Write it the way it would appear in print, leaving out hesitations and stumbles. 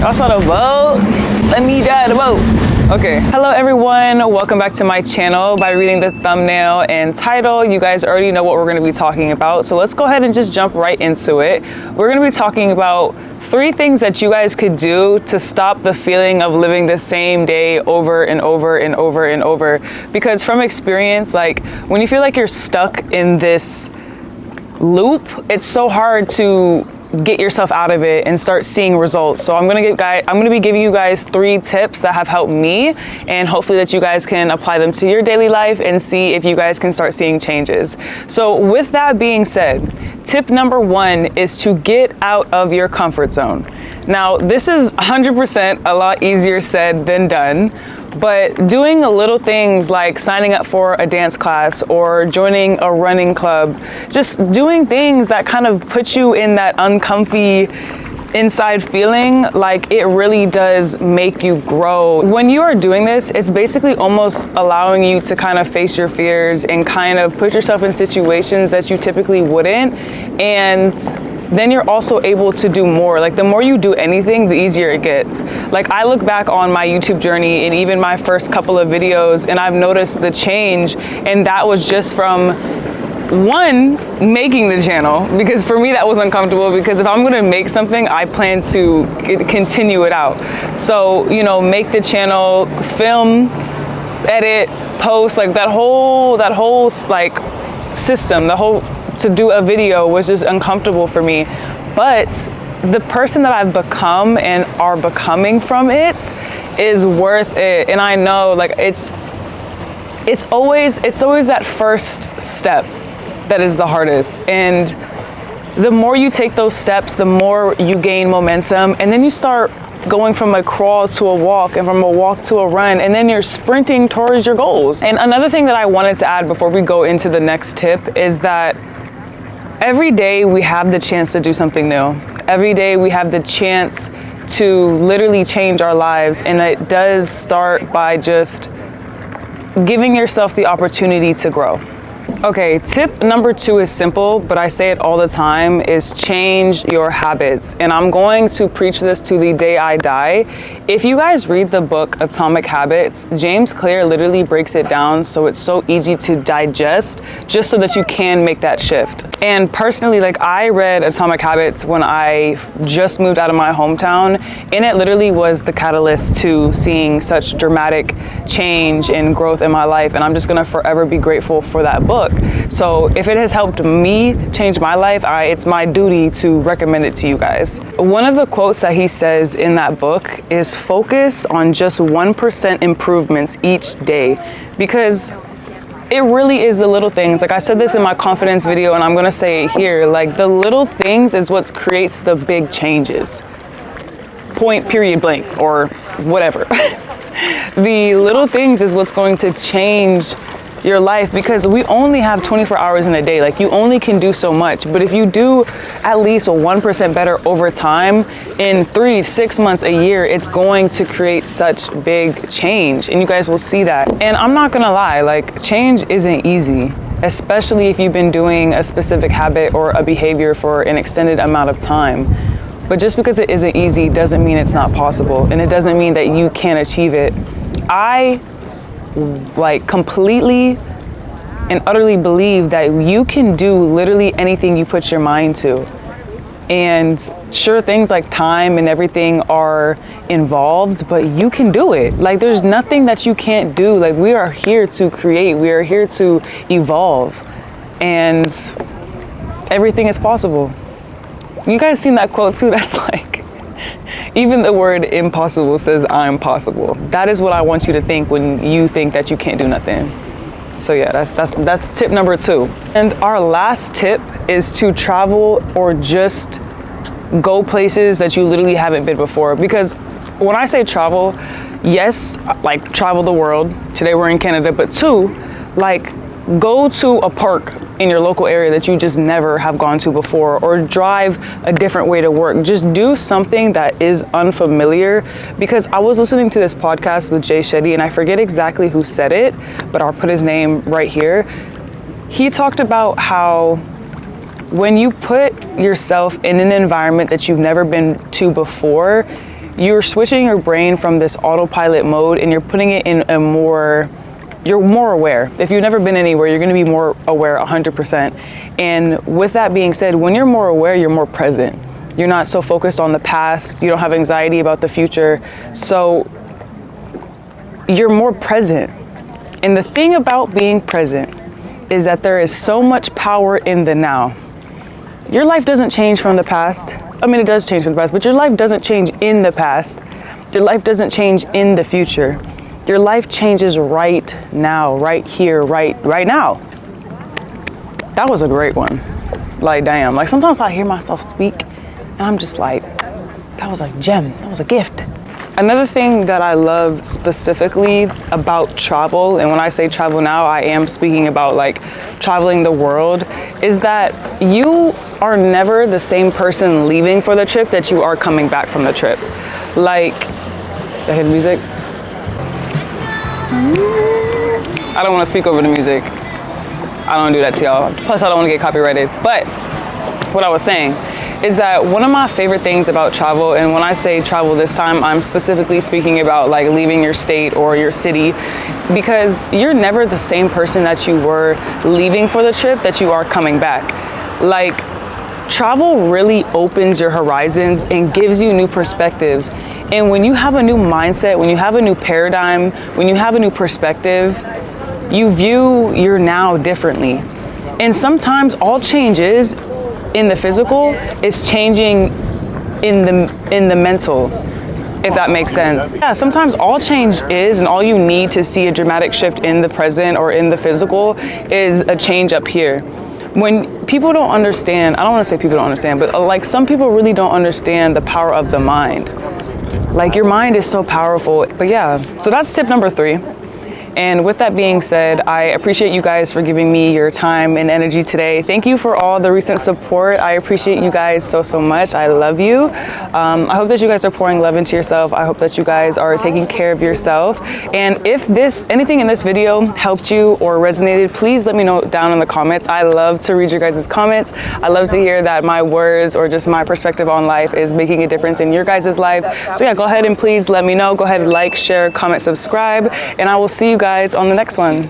Cross on a boat. Let me drive the boat. Okay. Hello everyone. Welcome back to my channel. By reading the thumbnail and title, you guys already know what we're going to be talking about. So let's go ahead and just jump right into it. We're going to be talking about 3 things that you guys could do to stop the feeling of living the same day over and over and over and over. Because from experience, like when you feel like you're stuck in this loop, it's so hard to get yourself out of it and start seeing results. So I'm gonna be giving you guys 3 tips that have helped me, and hopefully that you guys can apply them to your daily life and see if you guys can start seeing changes. So with that being said, tip number 1 is to get out of your comfort zone. Now, this is 100% a lot easier said than done, but doing little things like signing up for a dance class or joining a running club, just doing things that kind of put you in that uncomfy inside feeling, like it really does make you grow. When you are doing this, it's basically almost allowing you to kind of face your fears and kind of put yourself in situations that you typically wouldn't, and then you're also able to do more. Like the more you do anything, the easier it gets. Like I look back on my YouTube journey and even my first couple of videos, and I've noticed the change, and that was just from one, making the channel, because for me that was uncomfortable, because if I'm gonna make something, I plan to continue it out. So, you know, make the channel, film, edit, post, like that whole like system, to do a video was just uncomfortable for me. But the person that I've become and are becoming from it is worth it. And I know, like, it's always that first step that is the hardest. And the more you take those steps, the more you gain momentum, and then you start going from a crawl to a walk, and from a walk to a run, and then you're sprinting towards your goals. And another thing that I wanted to add before we go into the next tip is that every day we have the chance to do something new. Every day we have the chance to literally change our lives, and it does start by just giving yourself the opportunity to grow. Okay, tip number 2 is simple, but I say it all the time, is change your habits. And I'm going to preach this to the day I die. If you guys read the book Atomic Habits, James Clear literally breaks it down so it's so easy to digest, just so that you can make that shift. And personally, like, I read Atomic Habits when I just moved out of my hometown, and it literally was the catalyst to seeing such dramatic change and growth in my life. And I'm just gonna forever be grateful for that book. So if it has helped me change my life, it's my duty to recommend it to you guys. One of the quotes that he says in that book is focus on just 1% improvements each day, because it really is the little things. Like I said this in my confidence video, and I'm gonna say it here, like the little things is what creates the big changes. Point, period, blank, or whatever. The little things is what's going to change your life, because we only have 24 hours in a day. Like, you only can do so much, but if you do at least 1% better over time, in 3, 6 months, a year, it's going to create such big change, and you guys will see that. And I'm not gonna lie, like, change isn't easy, especially if you've been doing a specific habit or a behavior for an extended amount of time. But just because it isn't easy doesn't mean it's not possible, and it doesn't mean that you can't achieve it. I completely and utterly believe that you can do literally anything you put your mind to. And sure, things like time and everything are involved, but you can do it. Like, there's nothing that you can't do. Like, we are here to create, we are here to evolve, and everything is possible. You guys seen that quote too? That's like, even the word impossible says I'm possible. That is what I want you to think when you think that you can't do nothing. So yeah, that's tip number 2. And our last tip is to travel, or just go places that you literally haven't been before. Because when I say travel, yes, like travel the world. Today we're in Canada, but 2, like go to a park in your local area that you just never have gone to before, or drive a different way to work. Just do something that is unfamiliar, because I was listening to this podcast with Jay Shetty, and I forget exactly who said it, but I'll put his name right here. He talked about how when you put yourself in an environment that you've never been to before, you're switching your brain from this autopilot mode and you're putting it in a more, you're more aware. If you've never been anywhere, you're going to be more aware 100%. And with that being said, when you're more aware, you're more present. You're not so focused on the past. You don't have anxiety about the future. So you're more present. And the thing about being present is that there is so much power in the now. Your life doesn't change from the past. I mean, it does change from the past, but your life doesn't change in the past. Your life doesn't change in the future. Your life changes right now, right here, right now. That was a great one. Like, damn. Like, sometimes I hear myself speak and I'm just like, that was a gem. That was a gift. Another thing that I love specifically about travel, and when I say travel now, I am speaking about like traveling the world, is that you are never the same person leaving for the trip that you are coming back from the trip. Like, I hear the music. I don't want to speak over the music. I don't do that to y'all. Plus, I don't want to get copyrighted. But what I was saying is that one of my favorite things about travel, and when I say travel this time, I'm specifically speaking about like leaving your state or your city, because you're never the same person that you were leaving for the trip that you are coming back. Like, travel really opens your horizons and gives you new perspectives. And when you have a new mindset, when you have a new paradigm, when you have a new perspective, you view your now differently. And sometimes all changes in the physical is changing in the mental, if that makes sense. Yeah, sometimes all change is, and all you need to see a dramatic shift in the present or in the physical is a change up here. When people don't understand, I don't want to say people don't understand, but like some people really don't understand the power of the mind. Like, your mind is so powerful. But yeah, so that's tip number 3. And with that being said, I appreciate you guys for giving me your time and energy today. Thank you for all the recent support. I appreciate you guys so much. I love you. I hope that you guys are pouring love into yourself. I hope that you guys are taking care of yourself. And if anything in this video helped you or resonated, please let me know down in the comments. I love to read your guys' comments. I love to hear that my words or just my perspective on life is making a difference in your guys' life. So yeah, go ahead and please let me know. Go ahead and like, share, comment, subscribe, and I will see you guys on the next one.